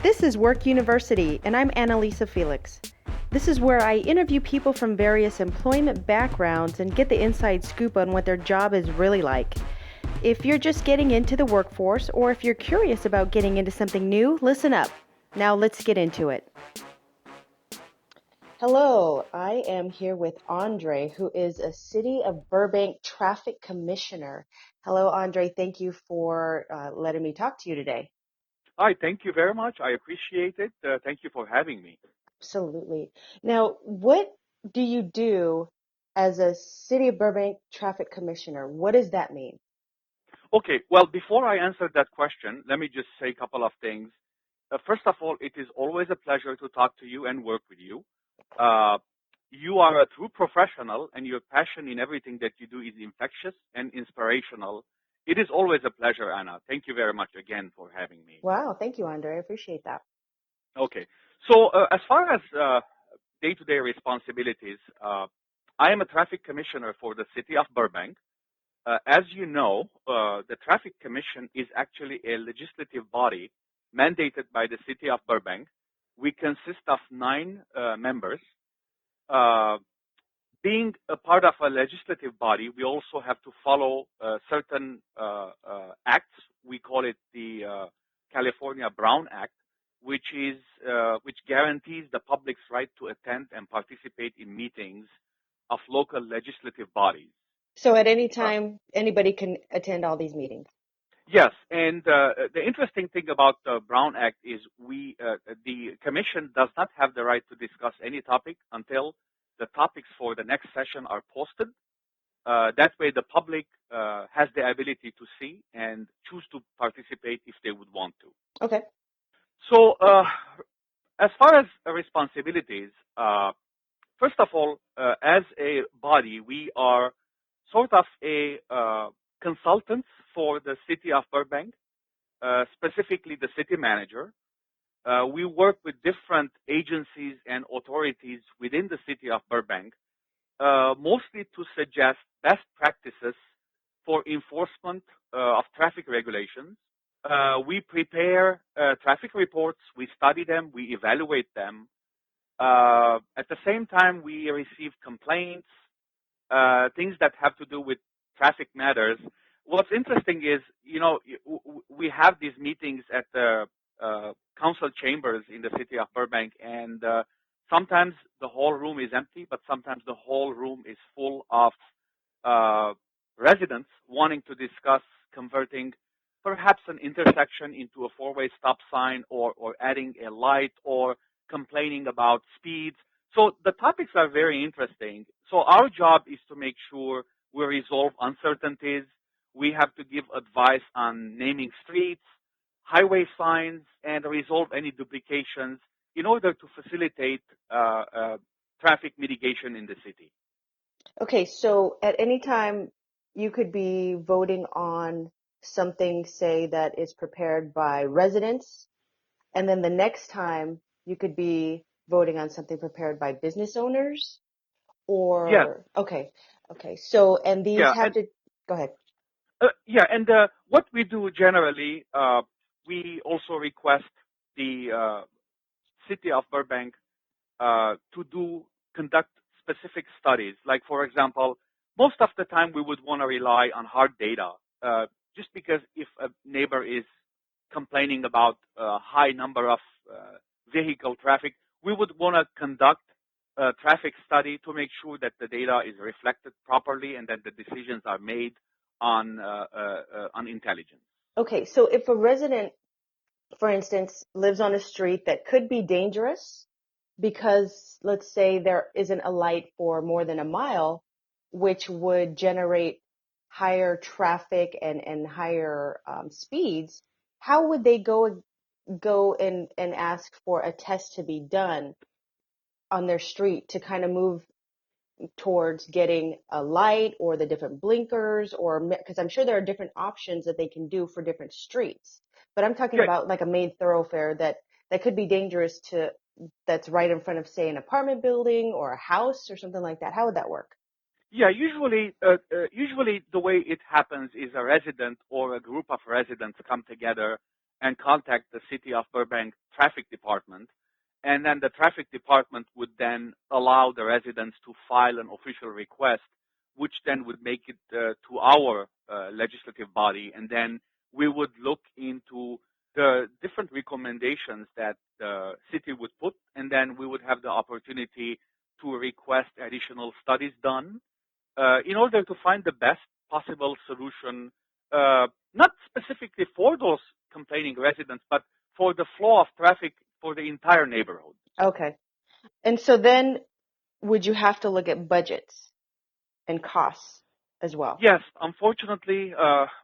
This is Work University, and I'm Annalisa Felix. This is where I interview people from various employment backgrounds and get the inside scoop on what their job is really like. If you're just getting into the workforce, or if you're curious about getting into something new, listen up. Now let's get into it. Hello, I am here with Andre, who is a City of Burbank Traffic Commissioner. Hello, Andre. Thank you for letting me talk to you today. Hi, thank you very much. I appreciate it. Thank you for having me. Absolutely. Now, what do you do as a City of Burbank Traffic Commissioner? What does that mean? Okay, well, before I answer that question, let me just say a couple of things. First of all, it is always a pleasure to talk to you and work with you. Uh, you are a true professional, and your passion in everything that you do is infectious and inspirational. It is always a pleasure, Anna. Thank you very much again for having me. Wow, thank you, Andre. I appreciate that. Okay, so as far as day-to-day responsibilities, I am a traffic commissioner for the city of Burbank. As you know, the Traffic Commission is actually a legislative body mandated by the city of Burbank. We consist of 9 members. Uh, Being a part of a legislative body, we also have to follow certain acts. We call it the California Brown Act, which guarantees the public's right to attend and participate in meetings of local legislative bodies. So at any Uh, time, anybody can attend all these meetings. Yes, and the interesting thing about the Brown Act is the commission does not have the right to discuss any topic until the topics for the next session are posted. That way, the public has the ability to see and choose to participate if they would want to. Okay. So, as far as responsibilities, first of all, as a body, we are sort of a consultants for the city of Burbank, specifically the city manager. We work with different agencies and authorities within the city of Burbank, mostly to suggest best practices for enforcement of traffic regulations. We prepare traffic reports, we study them, we evaluate them. At the same time, we receive complaints, things that have to do with traffic matters. What's interesting is, we have these meetings at the council chambers in the city of Burbank, and sometimes the whole room is empty, but sometimes the whole room is full of uh, residents wanting to discuss converting perhaps an intersection into a four-way stop sign, or adding a light, or complaining about speeds. So the topics are very interesting. So our job is to make sure we resolve uncertainties. We have to give advice on naming streets, highway signs, and resolve any duplications in order to facilitate traffic mitigation in the city. Okay, so at any time, you could be voting on something, say, that is prepared by residents, and then the next time you could be voting on something prepared by business owners, Yes, or okay. So, and these yeah, have to go ahead. and what we do generally, we also request the city of Burbank to conduct specific studies. Like, for example, most of the time we would want to rely on hard data, just because if a neighbor is complaining about a high number of vehicle traffic, we would want to conduct a traffic study to make sure that the data is reflected properly and that the decisions are made on intelligence. Okay, so if a resident, for instance, lives on a street that could be dangerous because, let's say, there isn't a light for more than a mile, which would generate higher traffic and higher speeds, how would they go and ask for a test to be done on their street to kind of move towards getting a light or the different blinkers, or because I'm sure there are different options that they can do for different streets. But I'm talking Yeah, about like a main thoroughfare that could be dangerous to that's right in front of, say, an apartment building or a house or something like that. How would that work? Yeah, usually the way it happens is a resident or a group of residents come together and contact the City of Burbank Traffic Department. And then the traffic department would then allow the residents to file an official request, which then would make it to our legislative body. And then we would look into the different recommendations that the city would put, and then we would have the opportunity to request additional studies done in order to find the best possible solution, not specifically for those complaining residents, but for the flow of traffic for the entire neighborhood. Okay. And so then would you have to look at budgets and costs as well? Yes, unfortunately,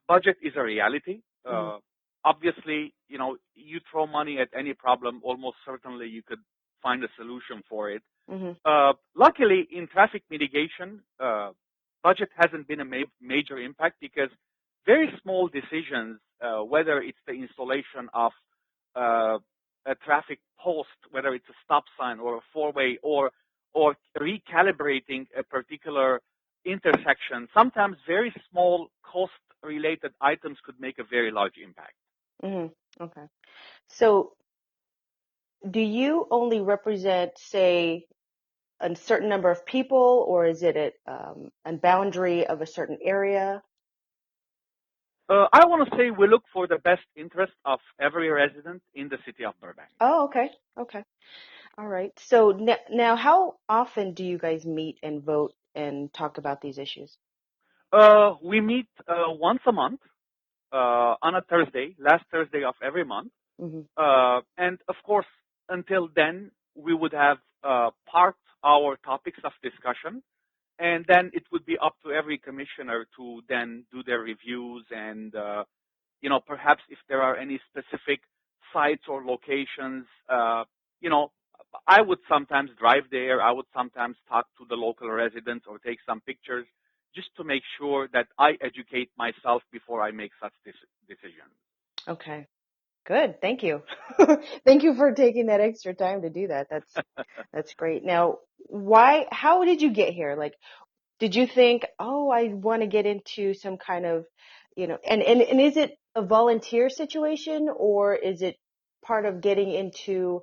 budget is a reality. Hmm. Obviously, you throw money at any problem, almost certainly you could find a solution for it. Hmm. Luckily, in traffic mitigation, budget hasn't been a major impact because very small decisions, whether it's the installation of a traffic post, whether it's a stop sign or a four-way, or recalibrating a particular intersection, sometimes very small cost-related items could make a very large impact. Hmm. Okay. So do you only represent, say, a certain number of people, or is it a boundary of a certain area? I want to say we look for the best interest of every resident in the city of Burbank. Oh, okay. Okay. All right. So now, how often do you guys meet and vote and talk about these issues? We meet once a month on a Thursday, last Thursday of every month. Hmm. And of course, until then, we would have parked our topics of discussion. And then it would be up to every commissioner to then do their reviews and, perhaps if there are any specific sites or locations, you know, I would sometimes drive there. I would sometimes talk to the local residents or take some pictures just to make sure that I educate myself before I make such decisions. Okay. Good. Thank you. Thank you for taking that extra time to do that. That's great. Now, how did you get here? Like, did you think, oh, I want to get into some kind of, and is it a volunteer situation, or is it part of getting into,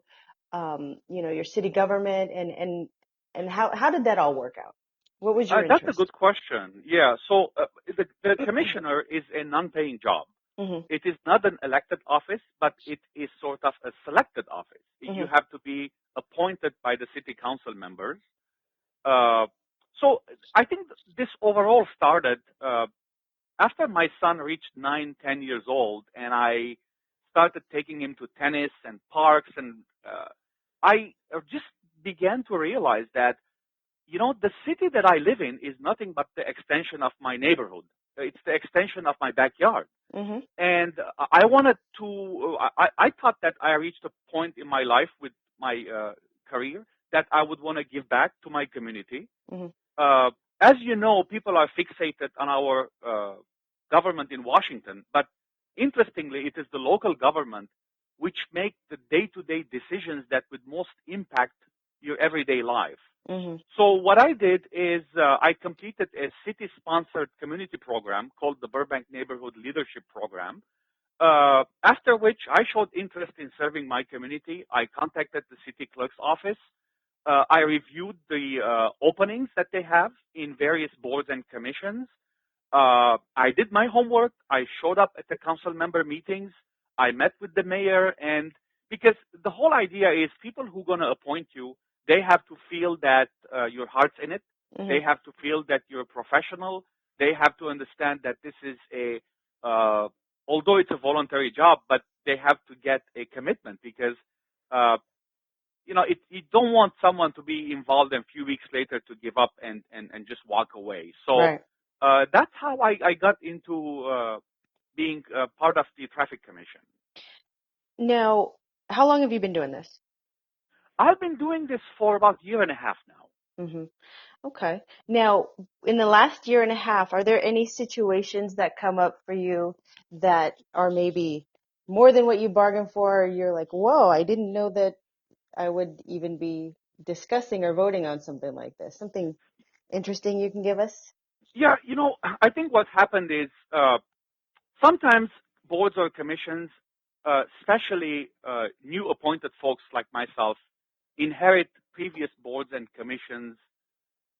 your city government, and how did that all work out? What was your That's a interest? good question. Yeah. So the commissioner is a non-paying job. Hmm. It is not an elected office, but it is sort of a selected office. You Hmm. have to be appointed by the city council members. Uh, so I think this overall started after my son reached 9, 10 years old, and I started taking him to tennis and parks, and I just began to realize that the city that I live in is nothing but the extension of my neighborhood. It's the extension of my backyard. Hmm. And I wanted to, I thought that I reached a point in my life with my career that I would want to give back to my community. Hmm. Uh, as you know, people are fixated on our government in Washington, but interestingly, it is the local government which make the day-to-day decisions that would most impact your everyday life. Hmm. So what I did is I completed a city-sponsored community program called the Burbank Neighborhood Leadership Program. After which I showed interest in serving my community. I contacted the city clerk's office. I reviewed the openings that they have in various boards and commissions. I did my homework. I showed up at the council member meetings. I met with the mayor, and because the whole idea is people who are going to appoint you, they have to feel that your heart's in it. Hmm. They have to feel that you're a professional. They have to understand that this is although it's a voluntary job, but they have to get a commitment because, uh, you don't want someone to be involved and a few weeks later to give up and just walk away. So Right. that's how I got into being part of the traffic commission. Now, how long have you been doing this? I've been doing this for about a year and a half now. Hmm. Okay. Now, in the last year and a half, are there any situations that come up for you that are maybe more than what you bargained for? Or you're like, whoa, I didn't know that I would even be discussing or voting on something like this. Something interesting you can give us? Yeah, I think what happened is sometimes boards or commissions especially new appointed folks like myself, inherit previous boards and commissions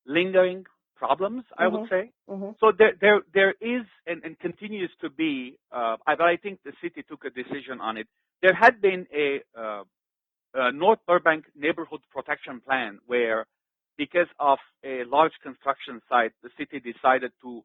lingering problems, I would Mhm. say. Mhm. So there is and continues to be, but I think the city took a decision on it. There had been a North Burbank neighborhood protection plan where, because of a large construction site, the city decided to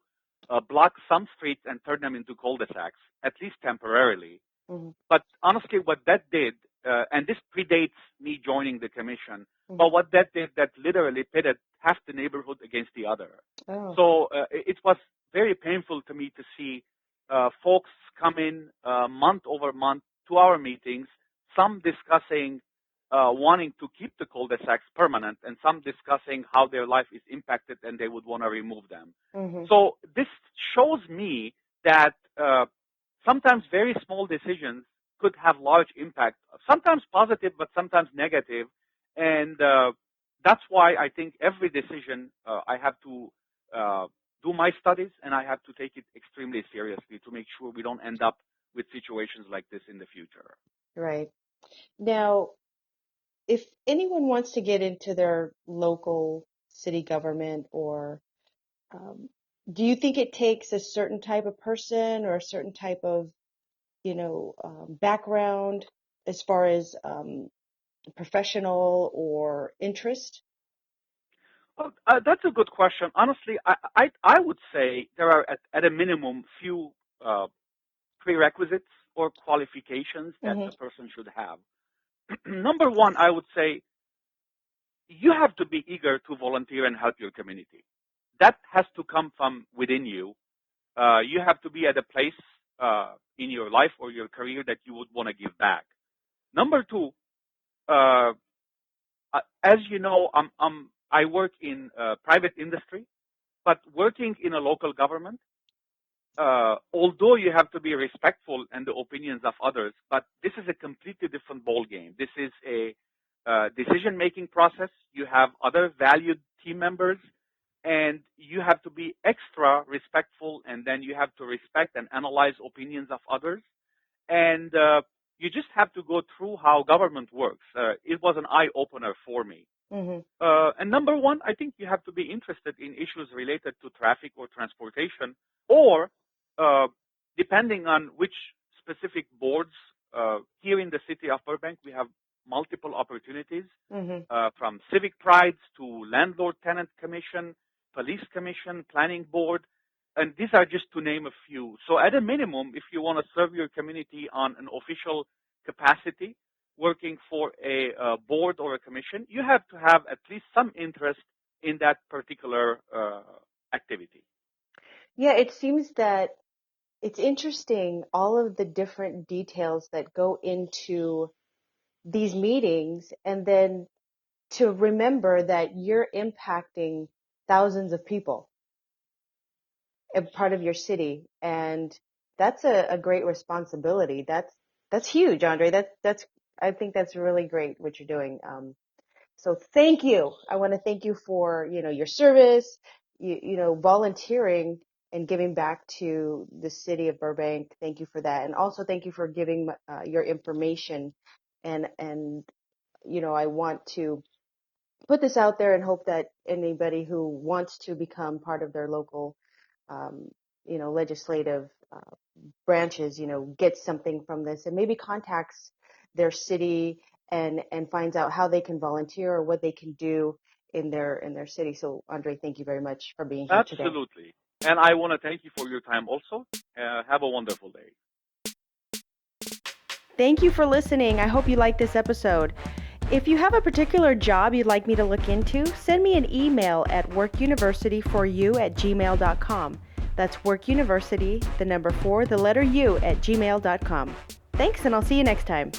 block some streets and turn them into cul-de-sacs, at least temporarily. Mhm. But honestly, what that did, and this predates me joining the commission, but Mhm. what that did, that literally pitted half the neighborhood against the other. Oh. So it was very painful to me to see folks come in month over month to our meetings, some discussing wanting to keep the cul-de-sacs permanent, and some discussing how their life is impacted and they would want to remove them. Mhm. So this shows me that sometimes very small decisions could have large impact, sometimes positive, but sometimes negative. And that's why I think every decision I have to do my studies and I have to take it extremely seriously to make sure we don't end up with situations like this in the future. Right. Now, if anyone wants to get into their local city government or um, do you think it takes a certain type of person or a certain type of, background as far as professional or interest? Well, that's a good question. Honestly, I would say there are at a minimum few prerequisites or qualifications that Mhm. a person should have. Number one, I would say you have to be eager to volunteer and help your community. That has to come from within you. You have to be at a place in your life or your career that you would want to give back. Number two, uh, as you know, I work in private industry, but working in a local government, although you have to be respectful and the opinions of others, but this is a completely different ball game. This is a decision-making process. You have other valued team members, and you have to be extra respectful, and then you have to respect and analyze opinions of others. And you just have to go through how government works. It was an eye-opener for me. Mhm. And number one, I think you have to be interested in issues related to traffic or transportation, or uh, depending on which specific boards. Here in the city of Burbank, we have multiple opportunities Mhm. from civic prides to landlord-tenant commission, police commission, planning board, and these are just to name a few. So at a minimum, if you want to serve your community on an official capacity, working for a board or a commission, you have to have at least some interest in that particular activity. Yeah, it seems that it's interesting all of the different details that go into these meetings and then to remember that you're impacting thousands of people a part of your city, and that's a great responsibility. That's huge, Andre. That's I think that's really great what you're doing. So thank you. I want to thank you for your service, volunteering and giving back to the city of Burbank. Thank you for that, and also thank you for giving your information. And I want to put this out there and hope that anybody who wants to become part of their local um, legislative branches, gets something from this and maybe contacts their city and finds out how they can volunteer or what they can do in their city. So, Andre, thank you very much for being here today. Absolutely. And I want to thank you for your time also. Have a wonderful day. Thank you for listening. I hope you liked this episode. If you have a particular job you'd like me to look into, send me an email at workuniversityforyou@gmail.com. That's workuniversity, the number 4, the letter U at gmail.com. Thanks, and I'll see you next time.